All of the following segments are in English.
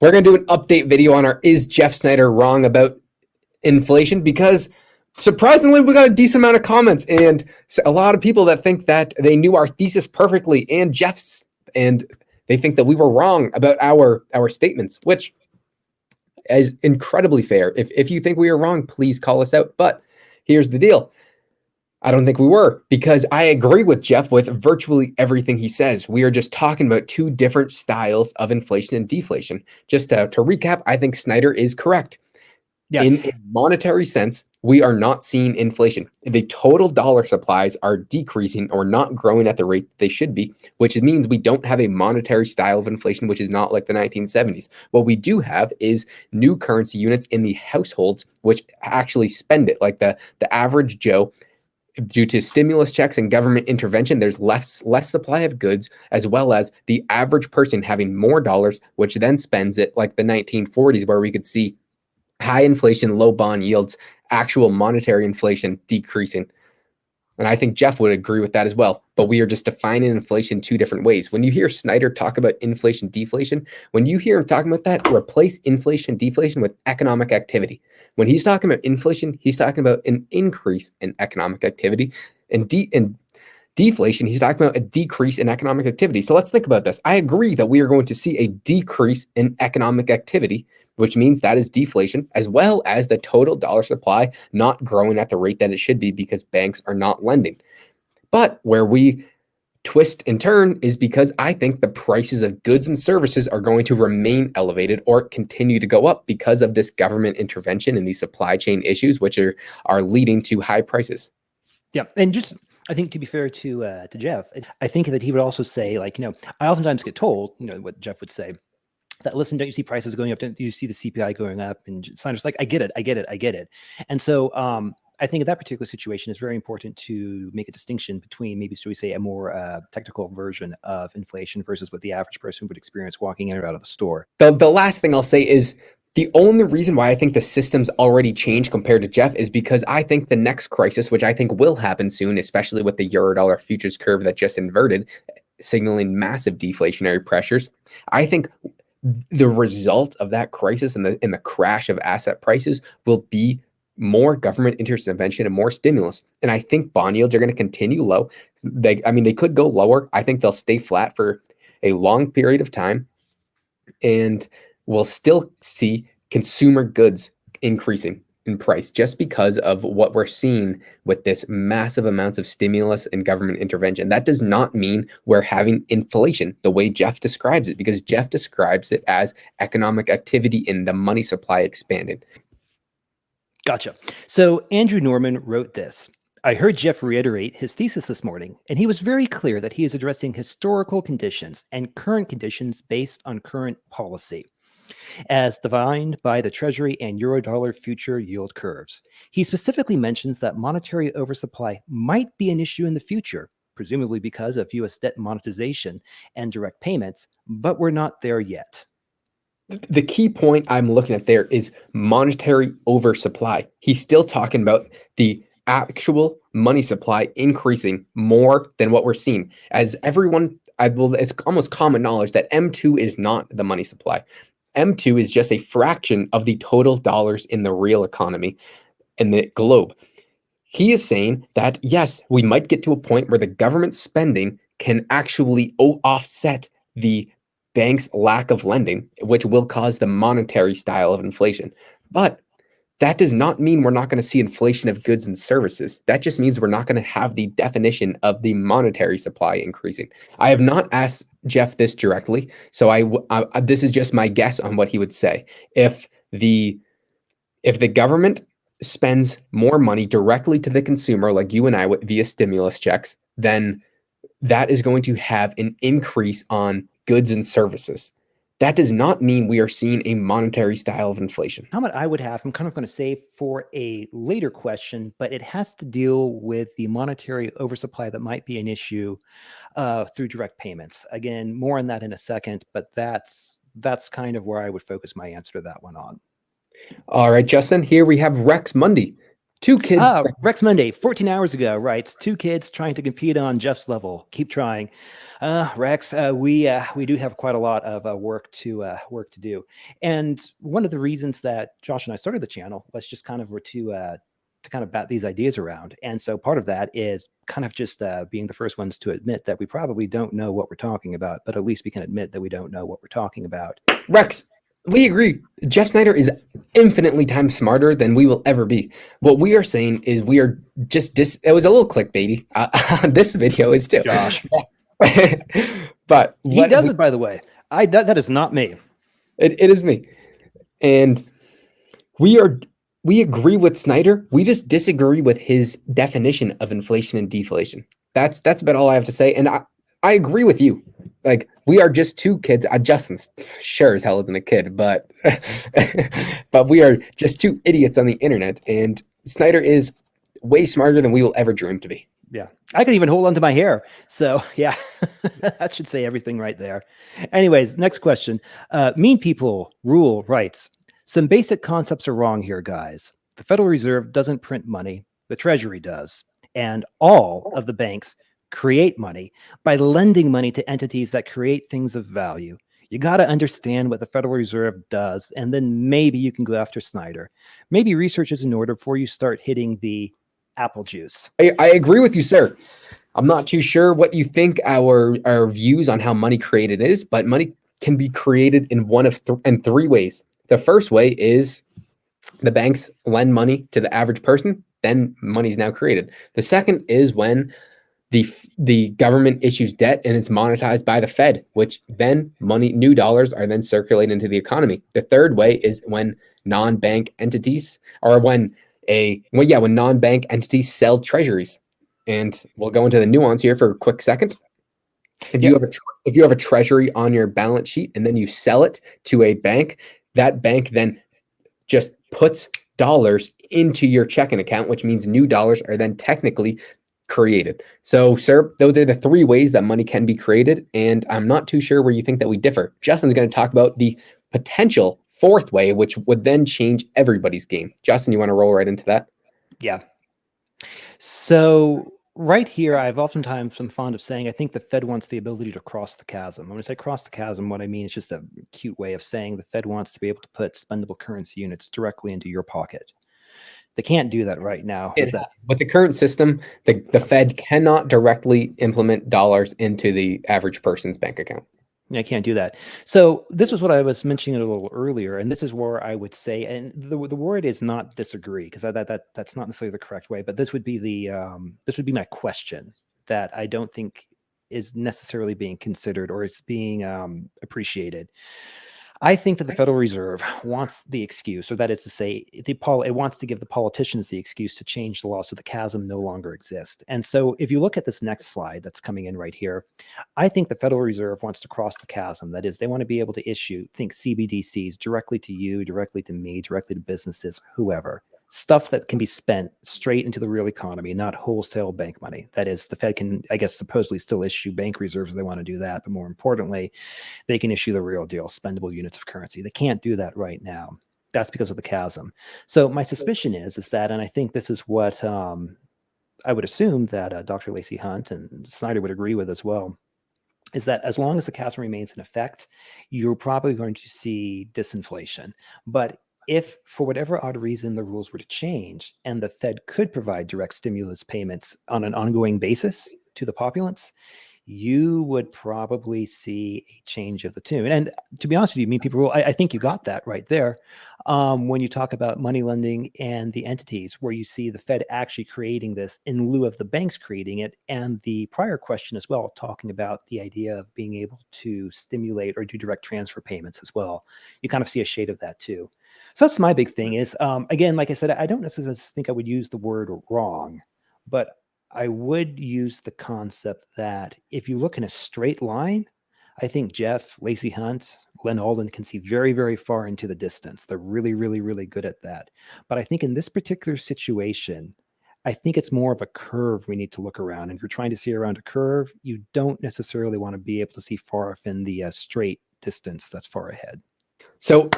We're going to do an update video on our Is Jeff Snider Wrong About Inflation? Because surprisingly, we got a decent amount of comments and a lot of people that think that they knew our thesis perfectly and Jeff's, and they think that we were wrong about our statements, which is incredibly fair. If you think we are wrong, please call us out. But here's the deal. I don't think we were, because I agree with Jeff with virtually everything he says. We are just talking about two different styles of inflation and deflation. Just to recap, I think Snider is correct. Yeah. In a monetary sense, we are not seeing inflation. The total dollar supplies are decreasing or not growing at the rate they should be, which means we don't have a monetary style of inflation, which is not like the 1970s. What we do have is new currency units in the households, which actually spend it. Like the average Joe, due to stimulus checks and government intervention, there's less supply of goods, as well as the average person having more dollars, which then spends it, like the 1940s, where we could see high inflation, low bond yields, actual monetary inflation decreasing. And I think Jeff would agree with that as well. But we are just defining inflation two different ways. When you hear Snider talk about inflation, deflation, when you hear him talking about that, replace inflation, deflation with economic activity. When he's talking about inflation, he's talking about an increase in economic activity. And deflation, he's talking about a decrease in economic activity. So let's think about this. I agree that we are going to see a decrease in economic activity, which means that is deflation, as well as the total dollar supply not growing at the rate that it should be because banks are not lending. But where we twist and turn is because I think the prices of goods and services are going to remain elevated or continue to go up because of this government intervention and these supply chain issues, which are leading to high prices. Yeah, and just, I think, to be fair to Jeff, I think that he would also say, like, I oftentimes get told, what Jeff would say, that, listen, don't you see prices going up? Don't you see the CPI going up? And Snider's like, I get it. And so I think in that particular situation, it's very important to make a distinction between maybe, should we say, a more technical version of inflation versus what the average person would experience walking in or out of the store. The last thing I'll say is the only reason why I think the system's already changed compared to Jeff is because I think the next crisis, which I think will happen soon, especially with the Eurodollar futures curve that just inverted, signaling massive deflationary pressures, I think the result of that crisis and the crash of asset prices will be more government intervention and more stimulus. And I think bond yields are going to continue low. They could go lower. I think they'll stay flat for a long period of time. And we'll still see consumer goods increasing in price just because of what we're seeing with this massive amounts of stimulus and government intervention. That does not mean we're having inflation the way Jeff describes it, because Jeff describes it as economic activity in the money supply expanded. Gotcha. So Andrew Norman wrote this. I heard Jeff reiterate his thesis this morning, and he was very clear that he is addressing historical conditions and current conditions based on current policy, as defined by the Treasury and Eurodollar future yield curves. He specifically mentions that monetary oversupply might be an issue in the future, presumably because of U.S. debt monetization and direct payments, but we're not there yet. The key point I'm looking at there is monetary oversupply. He's still talking about the actual money supply increasing more than what we're seeing. As everyone, it's almost common knowledge that M2 is not the money supply. M2 is just a fraction of the total dollars in the real economy in the globe. He is saying that, yes, we might get to a point where the government spending can actually offset the bank's lack of lending, which will cause the monetary style of inflation. But that does not mean we're not going to see inflation of goods and services. That just means we're not going to have the definition of the monetary supply increasing. I have not asked Jeff this directly, so this is just my guess on what he would say. If the government spends more money directly to the consumer, like you and I, via stimulus checks, then that is going to have an increase on goods and services. That does not mean we are seeing a monetary style of inflation. Comment I would have, I'm kind of going to save for a later question, but it has to deal with the monetary oversupply that might be an issue through direct payments. Again, more on that in a second, but that's kind of where I would focus my answer to that one on. All right, Justin, here we have Rex Mundy. Two kids. Rex Monday, 14 hours ago, writes, two kids trying to compete on Jeff's level. Keep trying. Rex, we do have quite a lot of work to do. And one of the reasons that Josh and I started the channel was just kind of to kind of bat these ideas around. And so part of that is kind of just being the first ones to admit that we probably don't know what we're talking about, but at least we can admit that we don't know what we're talking about. Rex, we agree. Jeff Snider is infinitely times smarter than we will ever be. What we are saying is we are just it was a little clickbaity. This video is too. Josh. But he does it, by the way. That is not me. It is me. And we agree with Snider. We just disagree with his definition of inflation and deflation. That's about all I have to say. And I agree with you. Like, we are just two kids. Justin's sure as hell isn't a kid, but but we are just two idiots on the internet. And Snider is way smarter than we will ever dream to be. Yeah, I can even hold on to my hair. So yeah, that should say everything right there. Anyways, next question. Mean People Rule writes, some basic concepts are wrong here, guys. The Federal Reserve doesn't print money. The Treasury does. And all of the banks create money by lending money to entities that create things of value. You got to understand what the Federal Reserve does, and then maybe you can go after Snider. Maybe research is in order before you start hitting the apple juice. I agree with you, sir. I'm not too sure what you think our views on how money created is, but money can be created in one of in three ways. The first way is the banks lend money to the average person, then money is now created. The second is when the government issues debt and it's monetized by the Fed, which then new dollars are then circulated into the economy. The third way is when non-bank entities, or when non-bank entities sell treasuries. And we'll go into the nuance here for a quick second. If you have a treasury on your balance sheet and then you sell it to a bank, that bank then just puts dollars into your checking account, which means new dollars are then technically created. So, sir, those are the three ways that money can be created, and I'm not too sure where you think that we differ. Justin's going to talk about the potential fourth way, which would then change everybody's game. Justin, you want to roll right into that? Yeah. So right here, I've oftentimes been fond of saying, I think the Fed wants the ability to cross the chasm. When I say cross the chasm, what I mean is just a cute way of saying the Fed wants to be able to put spendable currency units directly into your pocket. They can't do that right now. With the current system, the Fed cannot directly implement dollars into the average person's bank account. I can't do that. So this was what I was mentioning a little earlier, and this is where I would say, and the word is not disagree, because that's not necessarily the correct way, but this would be this would be my question that I don't think is necessarily being considered or is being appreciated. I think that the Federal Reserve wants the excuse, or that is to say, it wants to give the politicians the excuse to change the law so the chasm no longer exists. And so if you look at this next slide that's coming in right here, I think the Federal Reserve wants to cross the chasm. That is, they want to be able to issue, CBDCs directly to you, directly to me, directly to businesses, whoever. Stuff that can be spent straight into the real economy, not wholesale bank money. That is, the Fed can, I guess, supposedly still issue bank reserves if they want to do that. But more importantly, they can issue the real deal, spendable units of currency. They can't do that right now. That's because of the chasm. So my suspicion is that, and I think this is what I would assume that Dr. Lacey Hunt and Snider would agree with as well, is that as long as the chasm remains in effect, you're probably going to see disinflation. But if for whatever odd reason the rules were to change and the Fed could provide direct stimulus payments on an ongoing basis to the populace, you would probably see a change of the tune. And to be honest with you, Mean People Rule, I think you got that right there. When you talk about money lending and the entities where you see the Fed actually creating this in lieu of the banks creating it, and the prior question as well, talking about the idea of being able to stimulate or do direct transfer payments as well. You kind of see a shade of that too. So that's my big thing is, again, like I said, I don't necessarily think I would use the word wrong, but I would use the concept that if you look in a straight line, I think Jeff, Lacey Hunt, Len Alden can see very, very far into the distance. They're really, really, really good at that. But I think in this particular situation, I think it's more of a curve we need to look around. And if you're trying to see around a curve, you don't necessarily want to be able to see far off in the straight distance that's far ahead. So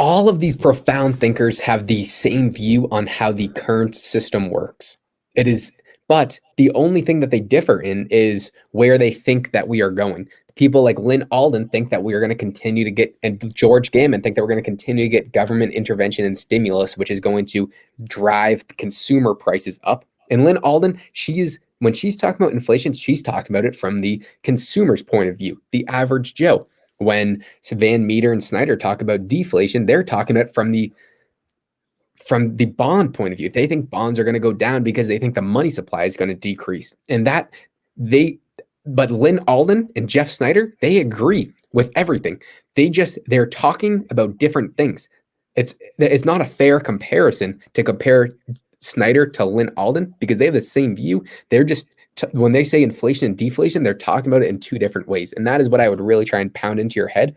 all of these profound thinkers have the same view on how the current system works. It is, but the only thing that they differ in is where they think that we are going. People like Lynn Alden think that we are going to continue to get, and George Gammon think that we're going to continue to get government intervention and stimulus, which is going to drive consumer prices up. And Lynn Alden, when she's talking about inflation, she's talking about it from the consumer's point of view, the average Joe. When Van Meter and Snider talk about deflation, they're talking about from the bond point of view. They think bonds are going to go down because they think the money supply is going to decrease. And but Lynn Alden and Jeff Snider, they agree with everything. They're talking about different things. It's not a fair comparison to compare Snider to Lynn Alden because they have the same view. They're just when they say inflation and deflation, they're talking about it in two different ways. And that is what I would really try and pound into your head